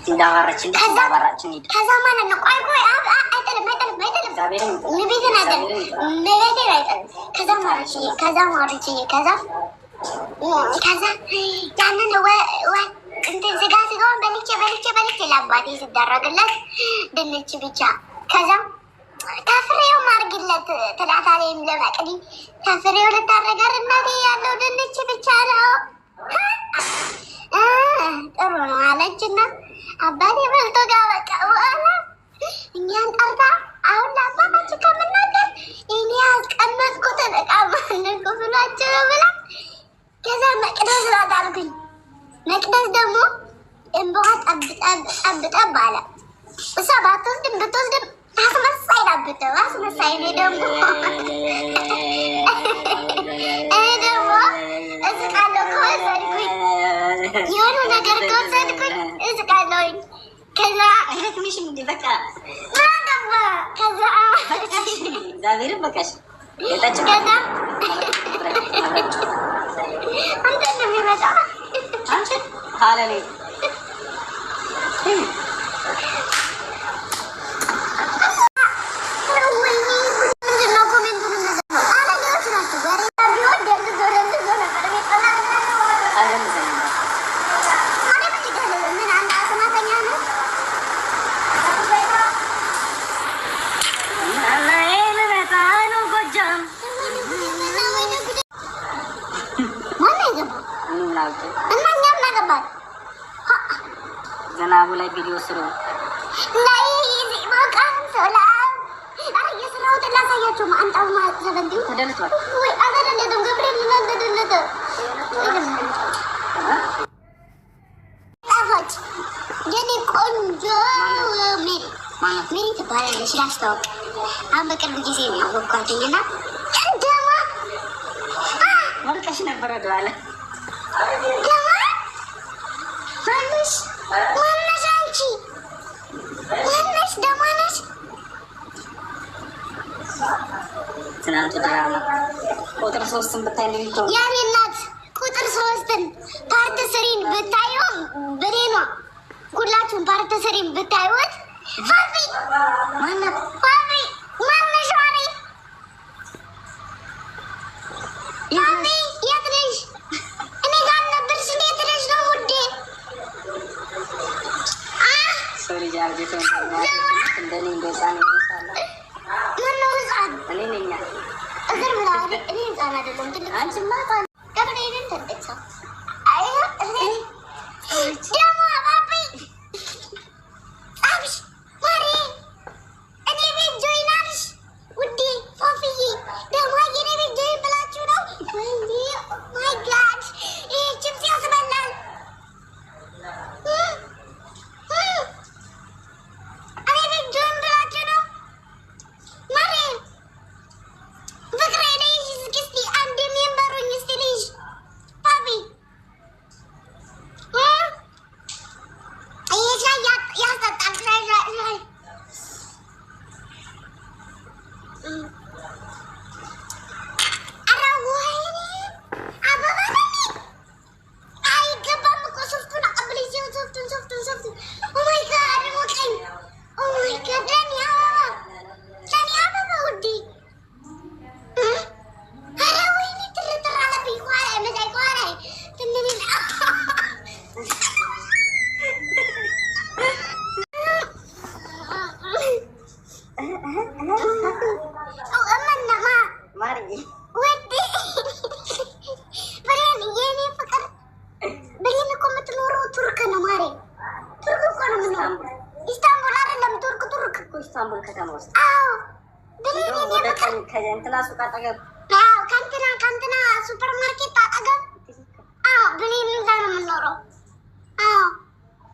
እንዳባራችን እንዳባራችን ከዛ ማለት ነው። ቆይ አይደለም ንቤትን አይደለም ንቤትን አይደለም። ከዛ ማለች ያንን እንትን ስጋውን በልቼ ለአባቴ ሲደረግለት ድንች ብቻ ከዛ ከፍሬው ማርግለት ትላታለች ለመቅዲ ከፍሬው ልታረጋር እናቴ ያለው ድንች ብቻ ነው። ጥሩ ነው አለችና አባቴ በልቶ ጋር በቃ በኋላ እኛን ጠርታ አሁን ለአባታችን ከምናገር እኔ ያስቀመጥኩትን ዕቃ ማንን ክፍሏቸው ነው ብላ ከዛ መቅደስ ናት አልኩኝ። መቅደስ ደግሞ እንበዋ ጠብጠብ አለ። እሷ ባትወስድም ብትወስድም አስመሳይ ናብተው አስመሳይ እኔ ደግሞ እስቃለሁ ከወሰድኩኝ የሆኑ ነገር ከወሰድኩኝ እስቃለሁኝ። ከዛ አይነትምሽም እንዴ በቃ ማገባ ከዛ እግዚአብሔርን በቃሽ ከዛ አንተ እንደሚመጣ አንቺ ሀለሌ ዝናቡ ላይ ቪዲዮ ስሩ ላይ ይሞቃል። ሰላም አየ ስራው ተላሳያችሁ አንጣው ማለት ዘበንዲ ተደልቷል ወይ አገደለም ገብርኤል ለንደደለተ አፋች የኔ ቆንጆ ሜሪ ትባላለች። ላስታውቅ አሁን በቅርብ ጊዜ ነው ያወቅኳትኝና ደማ ወልቀሽ ነበረ ደዋለ ማነሽ አንቺ ማነሽ ደማነሽ ትናንት ድራማ ቁጥር 3ን ብታይ ነው ያኔ እናት ቁጥር 3ን ፓርት 3ን ብታየው ብሬኗ ሁላችሁም ፓርት 3ን ብታዩት ፋፊ ማነሽ ዋሪ ያኔ የት ነሽ? እኔ ጋር ነበርሽ። እንዴት ነሽ ነው ውዴ? ሶሪ ጃርጌ እንደኔ እንደዛን ይመስላል። ማነው ህፃን? እኔ ነኝ። እግር ምናምን እኔ ህፃን አይደለም ትልቅ አንቺማ ገብርኤልን ተጠቅሰው አይ ደግሞ አባቢ አብሽ ማሪ እኔ ቤት ጆይን አልሽ ውዴ ፎፍዬ ደግሞ የኔ ቤት ጆይን ብላችሁ ነው ወይኔ ማይ ጋድ ይሄ ችፕስ ያስበላል። እኔ ቤት ጆይን ብላችሁ ነው ማሪ ፍቅሬ ነይ እስኪ አንድ የሚንበሩኝ እስቲ ልጅ ፓፒ ይሄ ያስጠጣል። ኧረ ወይኔ አበባ አይገባም እኮ ሶፍቱን አቀብለኝ። ሶፍቱን ኦማይ ጋድ ሞቀኝ። ኦማይ ጋድ ለኔ አበባ ውዴ። ኧረ ወይኔ ትርትር አለብኝ። ኋላ መሳይ ከኋላ ትንል እመናማ ማርዬ ውዴ ብሬን የኔ ፍቅር ብሬን እኮ የምትኖረው ቱርክ ነው ማሬ። ቱርክ እኮ ነው የምኖረው። ኢስታንቡል አይደለም ቱርክ እኮ ኢስታንቡል ከተማ ውስጥ አዎ ብሬን የኔ ፍቅር ከእንትና ሱቅ አጠገብ አዎ ከእንትና ሱፐር ማርኬት አጠገብ አዎ ብሬን እዛ ነው የምኖረው። አዎ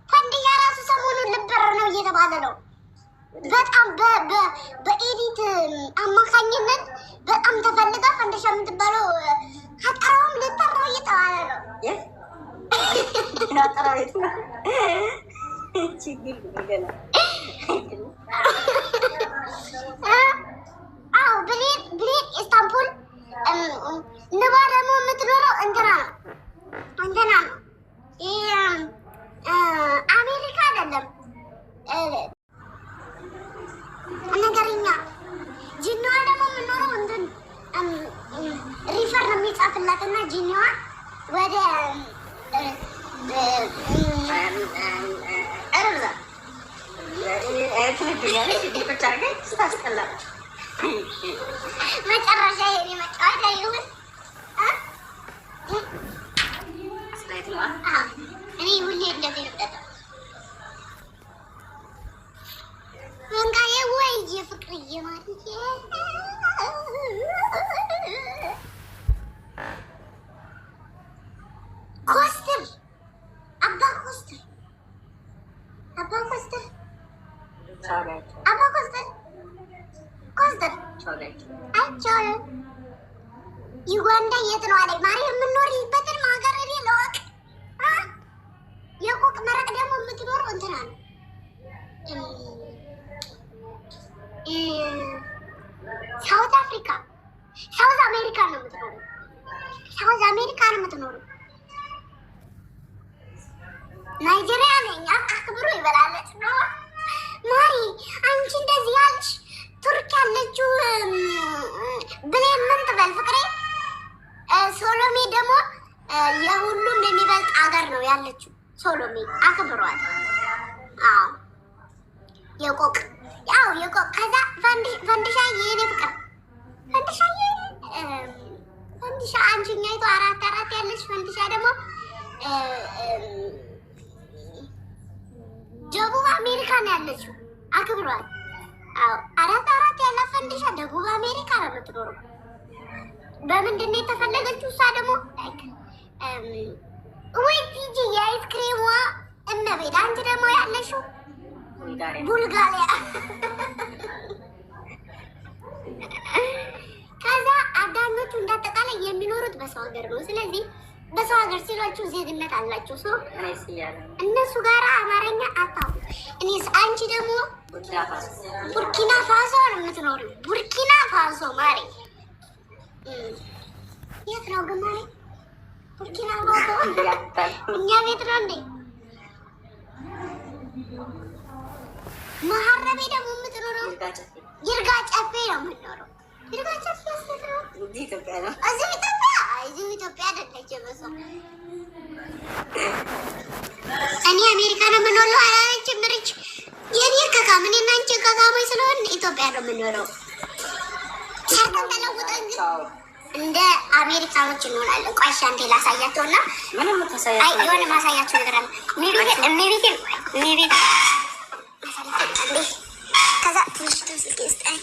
ፈንድያ ራሱ ሰሞኑን ልበር ነው እየተባለ ነው። በጣም በኤዲት አማካኝነት በጣም ተፈልጋ ፈንድሻ የምትባለው አጠራውም ልጠራው እየተባለ ነው። አጠራዊት ችግር ገና አዎ ብሌን ኢስታንቡል ንባ ደግሞ የምትኖረው እንትና ነው አሜሪካ አይደለም ጻፍላትና ጂኒዋ ወደ አረብዛ መጨረሻ የኔ መጫወቻ ይሁን። እኔ ሁሌ እንደዚህ ልጠጣ መንጋዬ ወይ ፍቅርዬ ማርዬ ኮስተር አባ ኮስተር አባ ኮስተር አባ ኮስተር ኮስተር አይቻልም። ዩጋንዳ የት ነው አለኝ ማሪ የምንኖርበትን ሀገር እኔ ለወቅ የቆቅ መረቅ ደግሞ የምትኖረው እንትና ነው ሳውት አፍሪካ ሳውት አሜሪካ ነው የምትኖረው። ሳውት አሜሪካ ነው የምትኖረው። ናይጄሪያ ነኝ አክብሮ ይበላለች ነው ማሪ አንቺ እንደዚህ ያልሽ ቱርክ ያለችው ብሌን ምን ትበል ፍቅሬ ሶሎሜ ደግሞ የሁሉም የሚበልጥ አገር ነው ያለችው ሶሎሜ አክብሯል። አዎ የቆቅ ያው የቆቅ ከዛ ፈንድሻዬ የኔ ፍቅር ፈንድሻ አንቺኛይቱ አራት ያለች ፈንድሻ ደግሞ ደቡብ አሜሪካ ነው ያለችው አክብሯል። አዎ አራት ያለ ፈንድሻ ደቡብ አሜሪካ ነው የምትኖረው። በምንድን ነው የተፈለገችው? እሷ ደግሞ ወይ ቲጂ የአይስክሪሟ እመቤት አንቺ ደግሞ ያለሽው ቡልጋሪያ። ከዛ አብዛኞቹ እንዳጠቃላይ የሚኖሩት በሰው ሀገር ነው። ስለዚህ በሰው ሀገር ሲሏችሁ ዜግነት አላቸው። ሰው እነሱ ጋር አማርኛ አታውቁ። እኔስ አንቺ ደግሞ ቡርኪና ፋሶ ነው የምትኖሪው። ቡርኪና ፋሶ ማሪ የት ነው ግን ማሪ? ቡርኪና ፋሶ እኛ ቤት ነው እንዴ? መሀረቤ ደግሞ የምትኖረው ይርጋ ጨፌ ነው የምትኖረው። ይርጋ ጨፌ ነው ኢትዮጵያ ነው። እዚሁ ኢትዮጵያ አይደለችም እሷ። እኔ አሜሪካ ነው የምኖረው አላለችም ምርጭ የኔ ከካም እኔና አንቺ ከካሞች ስለሆን ኢትዮጵያ ነው የምንኖረው። ሰርተን ተለውጠን ግን እንደ አሜሪካኖች እንሆናለን። ቆይ አንዴ ላሳያቸው እና የሆነ ማሳያቸው ነገር አለ። ሜቤቴ ከዛ ትንሽ ስልኬ ስጠኝ።